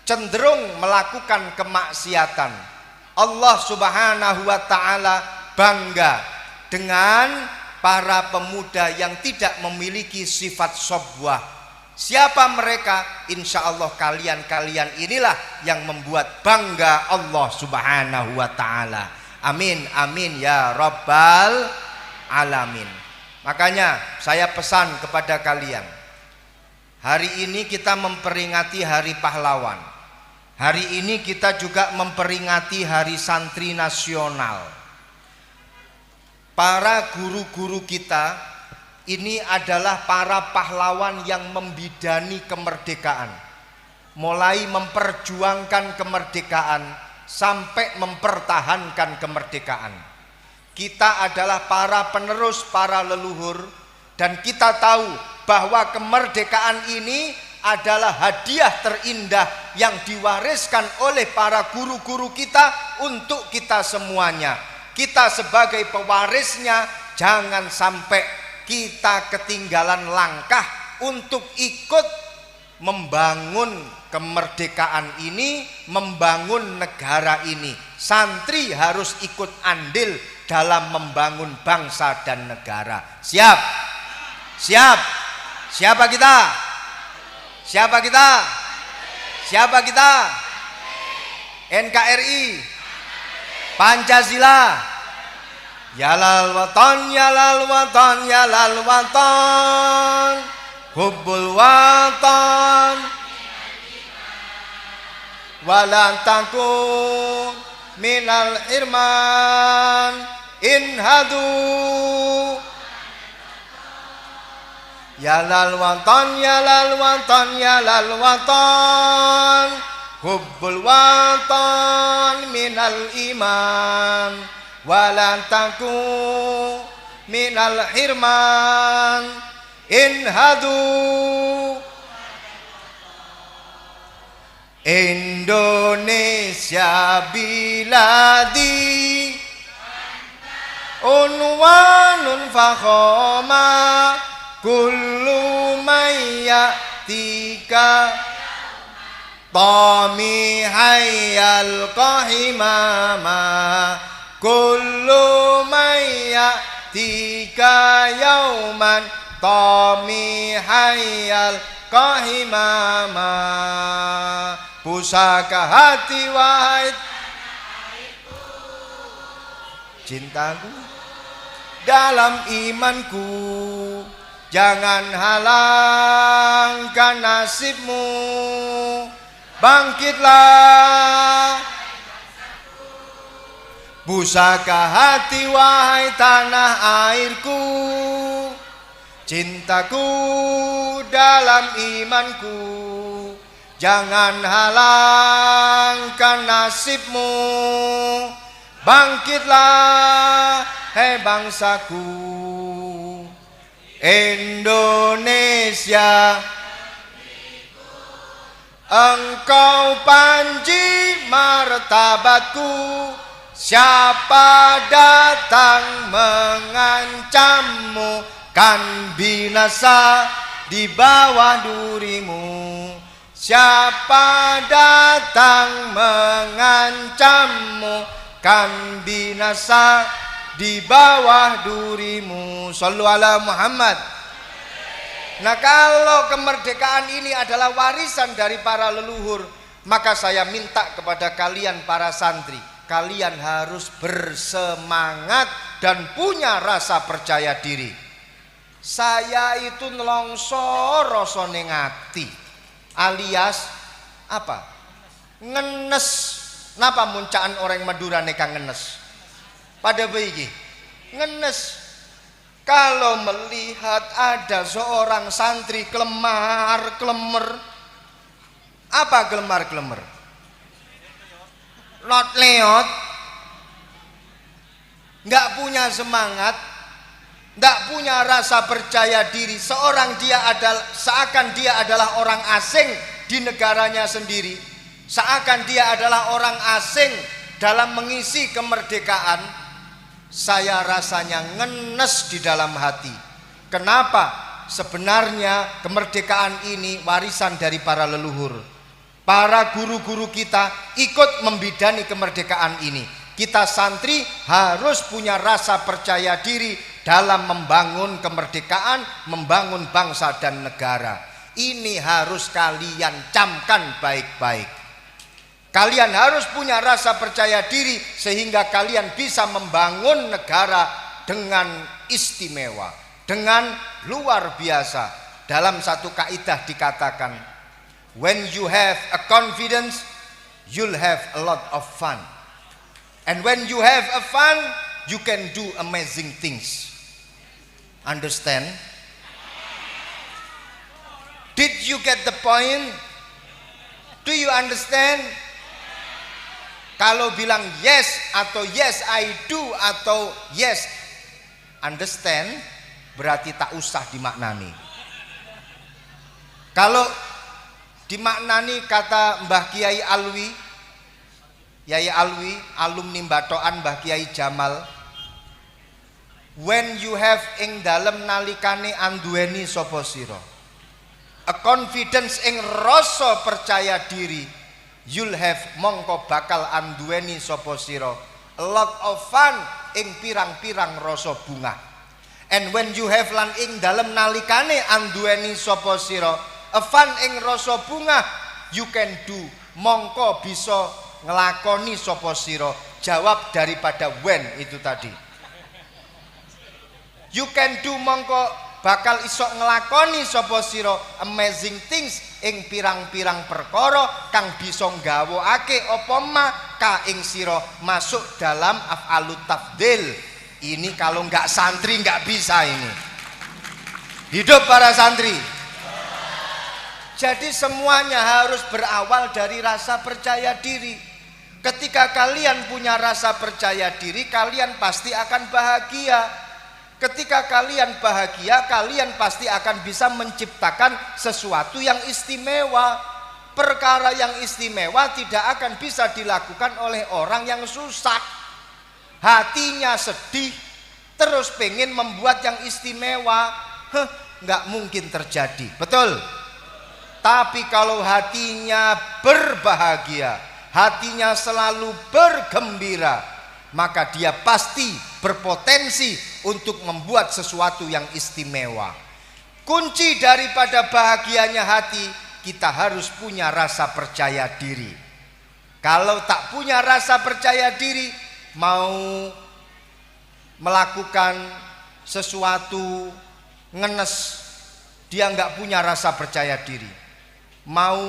cenderung melakukan kemaksiatan. Allah Subhanahu wa taala bangga dengan para pemuda yang tidak memiliki sifat sabwah. Siapa mereka? Insya Allah kalian inilah yang membuat bangga Allah Subhanahu wa ta'ala. Amin, amin ya rabbal alamin. Makanya saya pesan kepada kalian, hari ini kita memperingati hari pahlawan. Hari ini kita juga memperingati hari santri nasional. Para guru-guru kita ini adalah para pahlawan yang membidani kemerdekaan, mulai memperjuangkan kemerdekaan sampai mempertahankan kemerdekaan. Kita adalah para penerus para leluhur, dan kita tahu bahwa kemerdekaan ini adalah hadiah terindah yang diwariskan oleh para guru-guru kita untuk kita semuanya. Kita sebagai pewarisnya jangan sampai kita ketinggalan langkah untuk ikut membangun kemerdekaan ini, membangun negara ini. Santri harus ikut andil dalam membangun bangsa dan negara. Siap? Siap? Siapa kita? Siapa kita? Siapa kita? NKRI, Pancasila. Yalal watan, yalal watan, yalal watan, hubbul watan, walan takun minal irman inhadu. Yalal watan, yalal watan, yalal watan, hubbul watan minal iman, walan takun minal hirman inhadu. Indonesia biladi unwanun fakhoma kullu mayyatika tami hayyal qahimama kullu mayyatika yauman tami hayyal qahimama. Pusaka hati wahai cintaku dalam imanku, jangan halangkan nasibmu. Bangkitlah pusaka hati wahai tanah airku, cintaku dalam imanku, jangan halangkan nasibmu. Bangkitlah hei bangsaku Indonesia, Engkau panji martabatku, siapa datang mengancammu kan binasa di bawah durimu. Siapa datang mengancammu kan binasa di bawah durimu. Shallu ala Muhammad. Nah, kalau kemerdekaan ini adalah warisan dari para leluhur, maka saya minta kepada kalian para santri, kalian harus bersemangat dan punya rasa percaya diri. Saya itu nelongso rasane ngati, alias apa? Ngenes. Napa muncaan orang Madura neka ngenes? Pada baiki ngenes. Kalau melihat ada seorang santri kelemar-kelemer, apa kelemar-kelemer? Lot leot, nggak punya semangat, nggak punya rasa percaya diri. Seakan dia adalah orang asing di negaranya sendiri, seakan dia adalah orang asing dalam mengisi kemerdekaan. Saya rasanya ngenes di dalam hati. Kenapa? Sebenarnya kemerdekaan ini warisan dari para leluhur. Para guru-guru kita ikut membidani kemerdekaan ini. Kita santri harus punya rasa percaya diri dalam membangun kemerdekaan, membangun bangsa dan negara. Ini harus kalian camkan baik-baik. Kalian harus punya rasa percaya diri sehingga kalian bisa membangun negara dengan istimewa, dengan luar biasa. Dalam satu kaidah dikatakan, when you have a confidence, you'll have a lot of fun. And when you have a fun, you can do amazing things. Understand? Did you get the point? Do you understand? Kalau bilang yes atau yes I do atau yes understand, berarti tak usah dimaknani. Kalau dimaknani kata Mbah Kiai Alwi, Yai Alwi, alumni Batoan Mbah Kiai Jamal, when you have ing dalem nalikane anduweni sapa sira, a confidence ing rasa percaya diri, you'll have mongko bakal anduweni sapa sira a lot of fun ing pirang-pirang rasa bunga. And when you have lan ing dalem nalikane anduweni sapa sira a fun ing rasa bunga, you can do mongko bisa ngelakoni sapa sira. Jawab daripada when itu tadi. You can do mongko bakal iso ngelakoni sapa sira amazing things ing pirang-pirang perkara kang bisa nggawakake apa ma ka ing sira masuk dalam af'alut tafdil. Ini kalau nggak santri nggak bisa ini. Hidup para santri. Jadi semuanya harus berawal dari rasa percaya diri. Ketika kalian punya rasa percaya diri, kalian pasti akan bahagia. Ketika kalian bahagia, kalian pasti akan bisa menciptakan sesuatu yang istimewa. Perkara yang istimewa tidak akan bisa dilakukan oleh orang yang susah. Hatinya sedih, terus pengen membuat yang istimewa, nggak mungkin terjadi. Betul? Tapi kalau hatinya berbahagia, hatinya selalu bergembira, maka dia pasti berpotensi untuk membuat sesuatu yang istimewa. Kunci daripada bahagianya hati, kita harus punya rasa percaya diri. Kalau tak punya rasa percaya diri, mau melakukan sesuatu ngenes, dia nggak punya rasa percaya diri. Mau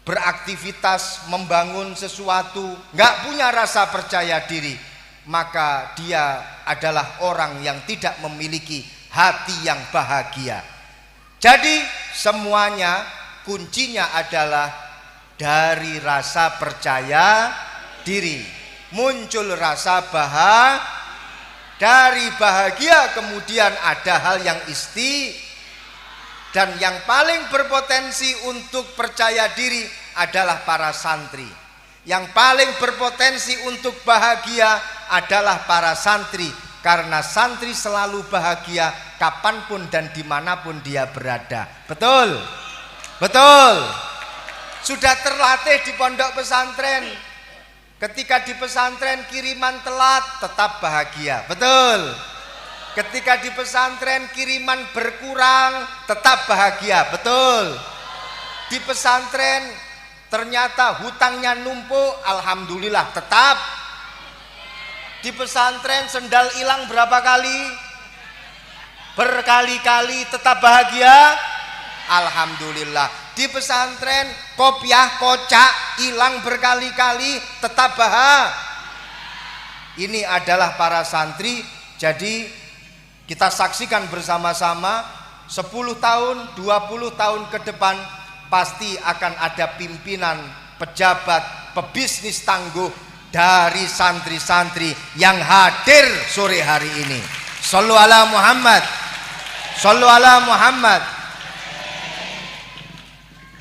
beraktivitas membangun sesuatu nggak punya rasa percaya diri, maka dia adalah orang yang tidak memiliki hati yang bahagia. Jadi semuanya kuncinya adalah dari rasa percaya diri. Muncul rasa dari bahagia kemudian ada hal yang Dan yang paling berpotensi untuk percaya diri adalah para santri. Yang paling berpotensi untuk bahagia adalah para santri. Karena santri selalu bahagia kapanpun dan dimanapun dia berada. Betul? Betul. Sudah terlatih di pondok pesantren. Ketika di pesantren kiriman telat, tetap bahagia. Betul? Ketika di pesantren kiriman berkurang, tetap bahagia. Betul? Di pesantren ternyata hutangnya numpuk, alhamdulillah tetap. Di pesantren sendal hilang berapa kali? Berkali-kali, tetap bahagia, alhamdulillah. Di pesantren kopiah kocak hilang berkali-kali, tetap bahagia. Ini adalah para santri. Jadi kita saksikan bersama-sama 10 tahun, 20 tahun ke depan pasti akan ada pimpinan, pejabat, pebisnis tangguh dari santri-santri yang hadir sore hari ini. Shallu ala Muhammad. Shallu ala Muhammad.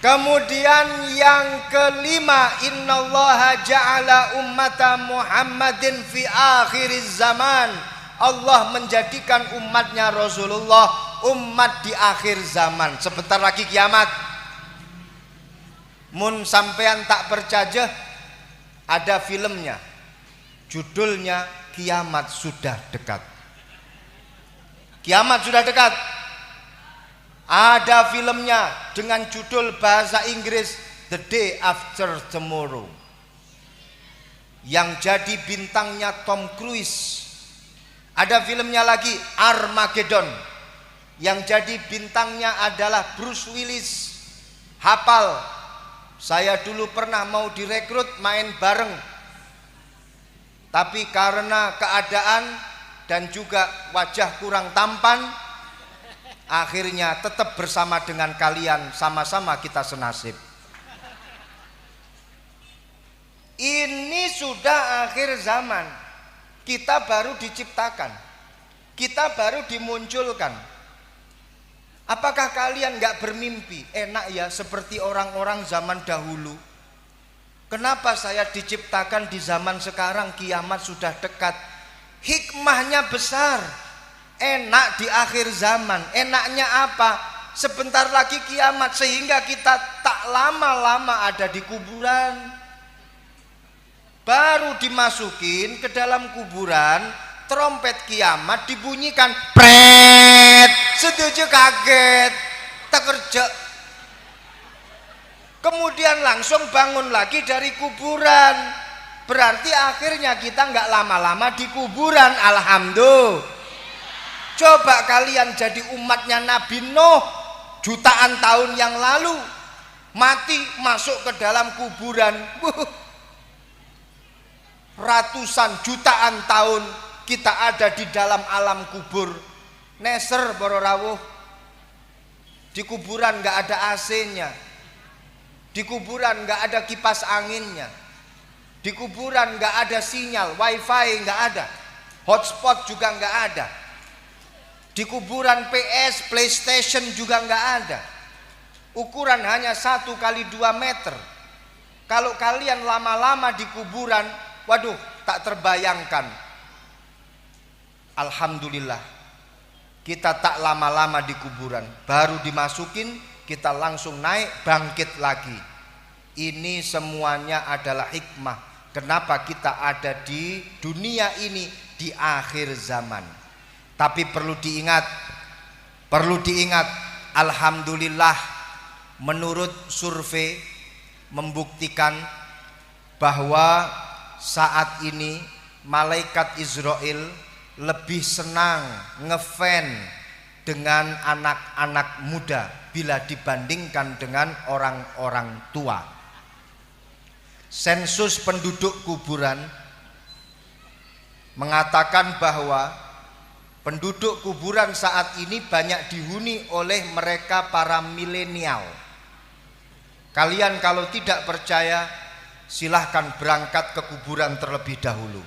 Kemudian yang kelima, innallaha ja'ala ummata Muhammadin fi akhiriz zaman. Allah menjadikan umatnya Rasulullah umat di akhir zaman. Sebentar lagi kiamat. Mun sampean tak percaya, ada filmnya. Judulnya Kiamat Sudah Dekat. Kiamat sudah dekat. Ada filmnya dengan judul bahasa Inggris The Day After Tomorrow. Yang jadi bintangnya Tom Cruise. Ada filmnya lagi Armageddon, yang jadi bintangnya adalah Bruce Willis. Hafal, saya dulu pernah mau direkrut main bareng, tapi karena keadaan dan juga wajah kurang tampan, akhirnya tetap bersama dengan kalian, sama-sama kita senasib. Ini sudah akhir zaman. Kita baru diciptakan, kita baru dimunculkan. Apakah kalian gak bermimpi, enak ya seperti orang-orang zaman dahulu? Kenapa saya diciptakan di zaman sekarang, kiamat sudah dekat? Hikmahnya besar. Enak di akhir zaman. Enaknya apa? Sebentar lagi kiamat, sehingga kita tak lama-lama ada di kuburan. Baru dimasukin ke dalam kuburan, trompet kiamat dibunyikan, pret, setuju kaget, terkerja. Kemudian langsung bangun lagi dari kuburan. Berarti akhirnya kita nggak lama-lama di kuburan, alhamdulillah. Coba kalian jadi umatnya Nabi Nuh jutaan tahun yang lalu, mati masuk ke dalam kuburan. Ratusan jutaan tahun kita ada di dalam alam kubur. Neser para rawuh. Di kuburan nggak ada AC-nya. Di kuburan nggak ada kipas anginnya. Di kuburan nggak ada sinyal, wifi nggak ada, hotspot juga nggak ada. Di kuburan PS, PlayStation juga nggak ada. Ukuran hanya 1 kali 2 meter. Kalau kalian lama-lama di kuburan, waduh, tak terbayangkan. Alhamdulillah, kita tak lama-lama di kuburan, baru dimasukin kita langsung naik, bangkit lagi. Ini semuanya adalah hikmah. Kenapa kita ada di dunia ini di akhir zaman. Tapi perlu diingat, alhamdulillah, menurut survei membuktikan bahwa saat ini malaikat Israel lebih senang ngefan dengan anak-anak muda bila dibandingkan dengan orang-orang tua. Sensus penduduk kuburan mengatakan bahwa penduduk kuburan saat ini banyak dihuni oleh mereka para milenial. Kalian kalau tidak percaya, silahkan berangkat ke kuburan terlebih dahulu.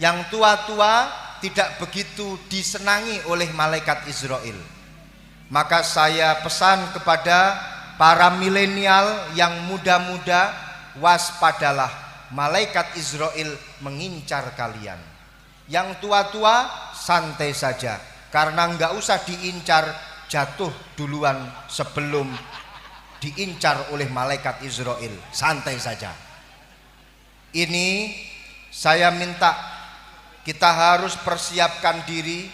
Yang tua-tua tidak begitu disenangi oleh malaikat Israel. Maka saya pesan kepada para milenial yang muda-muda, waspadalah, malaikat Israel mengincar kalian. Yang tua-tua santai saja, karena nggak usah diincar, jatuh duluan sebelum diincar oleh malaikat Israel. Santai saja. Ini saya minta kita harus persiapkan diri.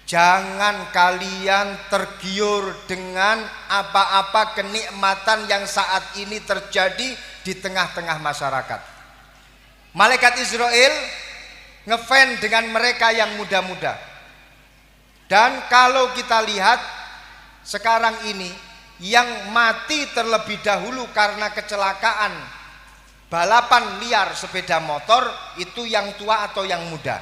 Jangan kalian tergiur dengan apa-apa kenikmatan yang saat ini terjadi di tengah-tengah masyarakat. Malaikat Israel ngefans dengan mereka yang muda-muda. Dan kalau kita lihat sekarang ini, yang mati terlebih dahulu karena kecelakaan balapan liar sepeda motor itu yang tua atau yang muda?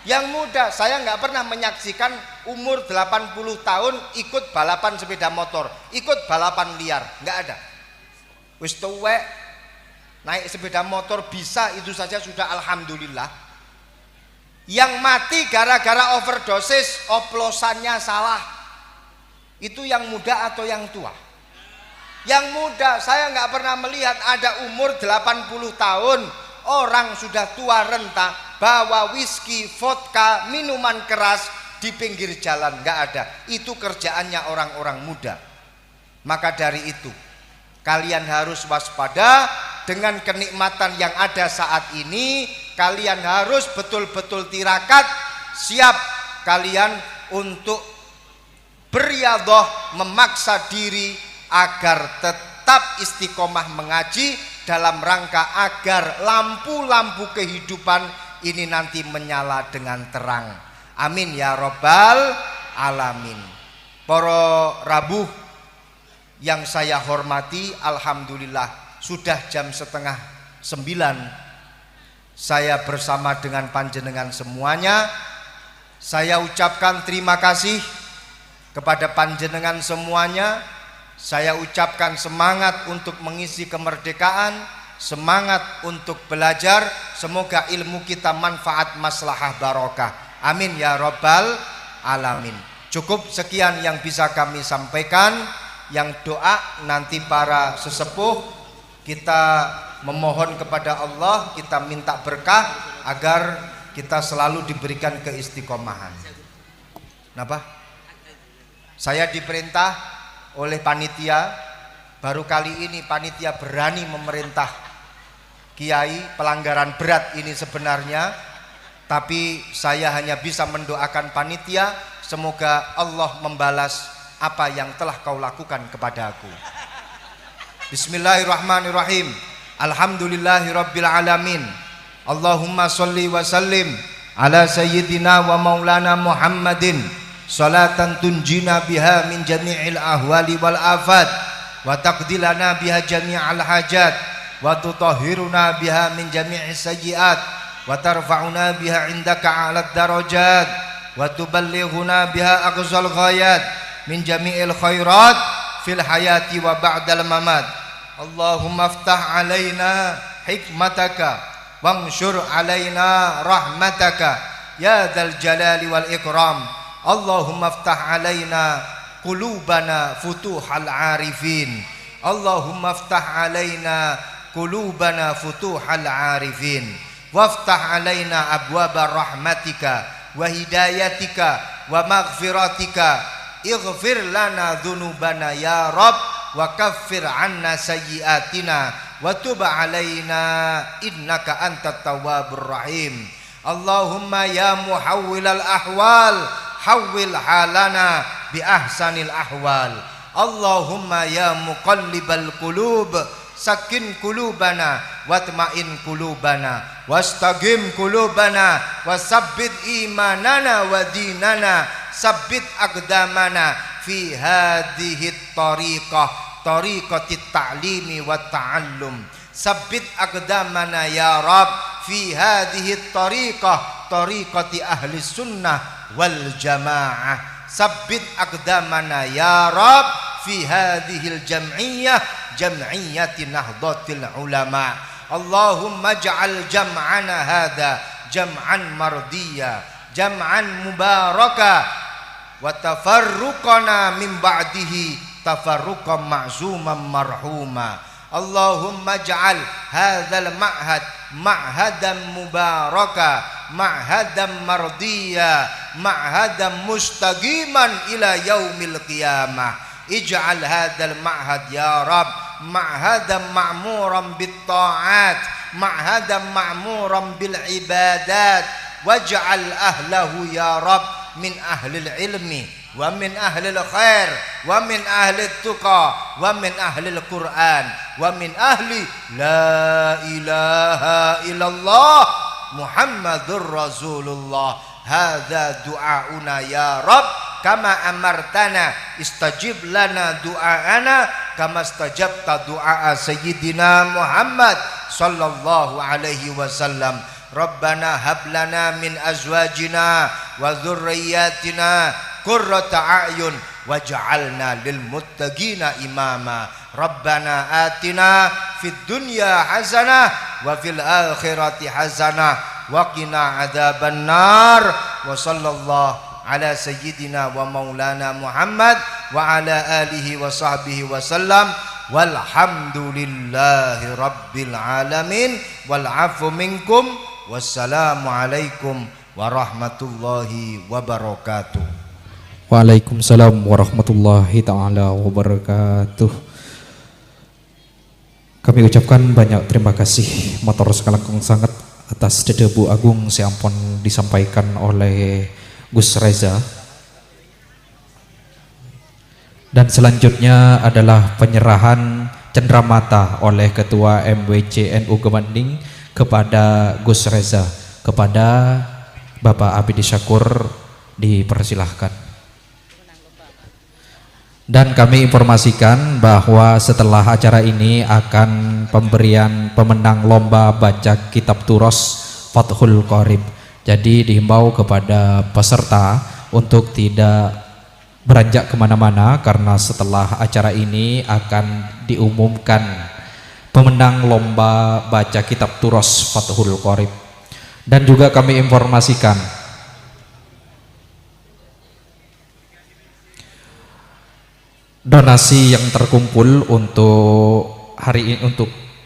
Yang muda. Saya nggak pernah menyaksikan umur 80 tahun ikut balapan sepeda motor, ikut balapan liar, nggak ada. Wis tuwek naik sepeda motor bisa, itu saja sudah alhamdulillah. Yang mati gara-gara overdosis, oplosannya salah, itu yang muda atau yang tua? Yang muda. Saya nggak pernah melihat ada umur 80 tahun orang sudah tua renta bawa whisky, vodka, minuman keras di pinggir jalan. Nggak ada. Itu kerjaannya orang-orang muda. Maka dari itu kalian harus waspada dengan kenikmatan yang ada saat ini. Kalian harus betul-betul tirakat, siap kalian untuk beriadah, memaksa diri agar tetap istiqomah mengaji dalam rangka agar lampu-lampu kehidupan ini nanti menyala dengan terang. Amin ya Rabbal Alamin. Para Rabuh yang saya hormati, alhamdulillah sudah jam 8:30 saya bersama dengan panjenengan semuanya. Saya ucapkan terima kasih kepada panjenengan semuanya. Saya ucapkan semangat untuk mengisi kemerdekaan, semangat untuk belajar. Semoga ilmu kita manfaat, maslahah, barokah. Amin ya Rabbal Alamin. Cukup sekian yang bisa kami sampaikan. Yang doa nanti para sesepuh kita memohon kepada Allah, kita minta berkah agar kita selalu diberikan keistiqomahan. Kenapa? Saya diperintah oleh panitia, baru kali ini panitia berani memerintah kiai. Pelanggaran berat ini sebenarnya, tapi saya hanya bisa mendoakan panitia, semoga Allah membalas apa yang telah kau lakukan kepada aku. Bismillahirrahmanirrahim. Alhamdulillahirabbil alamin. Allahumma sholli wa sallim ala sayyidina wa maulana Muhammadin salatan tunjina biha min jami'il ahwali wal afat wa taqdilana biha jami'al hajat wa tutahhiruna biha min jami'is sayyiat wa tarfa'una biha indaka 'alad darajat wa tuballighuna biha aqsal ghayat min jami'il khairat fil hayati wa ba'dal mamat. Allahumma aftah alaina hikmataka wanshur alaina rahmataka ya dzal jalali wal ikram. Allahumma aftah alaina qulubana futuhal arifin. Allahumma aftah alaina qulubana futuhal arifin waftah alaina abwaba rahmatika wa hidayatika wa maghfiratika. Ighfir lana dhunubana ya Rabb wa kaffir anna sayyiatina wa tub alaina innaka antat tawwabur rahim. Allahumma ya muhawwilal ahwal hawwil halana bi ahsanil ahwal. Allahumma ya muqallibal qulub sakin qulubana watma'in qulubana wastaqim qulubana wasabbit imanana wa dinana sabbit aqdamana fi hadhihi tariqah tariqatit ta'limi wa ta'allum. Sabbit aqdamana ya Rabb fi hadhihi tariqah tariqati ahli sunnah wal jamaah. Sabbit aqdamana ya Rabb fi hadhil jam'iyyah jam'iyyati nahdlatil ulama. Allahumma ja'al jam'ana hadha jam'an mardiyya jam'an mubaraka wa tafarruqana min ba'dihi tafarruqan ma'zuman marhuma. Allahumma ja'al hadzal ma'had ma'hadan mubaraka, ma'hadan mardiya, ma'hadan mustaqiman ila yaumil qiyamah. Ij'al hadzal ma'had ya Rabb ma'hadan ma'muran bit ta'at, ma'hadan ma'muran bil ibadat, waj'al ahlahu ya Rabb min ahlil ilmi wa min ahlil khair wa min ahlil tuqa wa min ahlil Qur'an wa min ahli la ilaha illallah Muhammadur Rasulullah. Hadza du'auna ya Rabb kama amartana istajib lana du'aana kama istajabta du'a sayyidina Muhammad sallallahu alaihi wasallam. Rabbana hab lana min azwajina wa dzurriyyatina qurrata a'yun waj'alna lil muttaqina imama. Rabbana atina fid dunya hasanah wa fil akhirati hasanah wa qina adzabannar. Wa sallallahu ala sayyidina wa maulana Muhammad wa ala alihi wa sahbihi wa sallam. Walhamdulillahi rabbil alamin wal afu minkum. Wassalamualaikum warahmatullahi wabarakatuh. Waalaikumsalam warahmatullahi ta'ala wabarakatuh. Kami ucapkan banyak terima kasih motor sekalangkung sangat atas dedebu agung seampun disampaikan oleh Gus Reza. Dan selanjutnya adalah penyerahan cenderamata oleh Ketua MWC NU Gemending kepada Gus Reza. Kepada Bapak Abidi Syakur dipersilahkan. Dan kami informasikan bahwa setelah acara ini akan pemberian pemenang lomba baca kitab Turos Fathul Qorib. Jadi dihimbau kepada peserta untuk tidak beranjak kemana-mana karena setelah acara ini akan diumumkan pemenang lomba baca kitab Turos Fathul Qorib. Dan juga kami informasikan donasi yang terkumpul untuk hari ini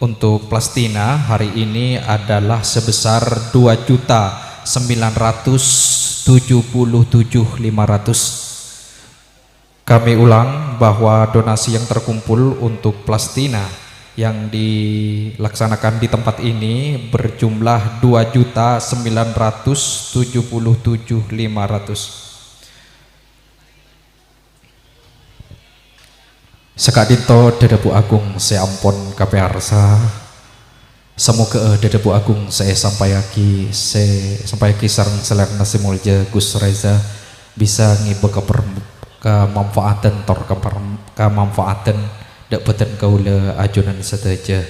untuk Palestina hari ini adalah sebesar 2.077.500. Kami ulang bahwa donasi yang terkumpul untuk Palestina yang dilaksanakan di tempat ini berjumlah 2.077.500. Sekadinto dedebu agung seampun kapiarsa. Semoga dedebu agung saya sampai sareng selerna simulja Gus Reza bisa ngibe kemanfaatan tor kemanfaatan dapetan kaula ajunan sedaja.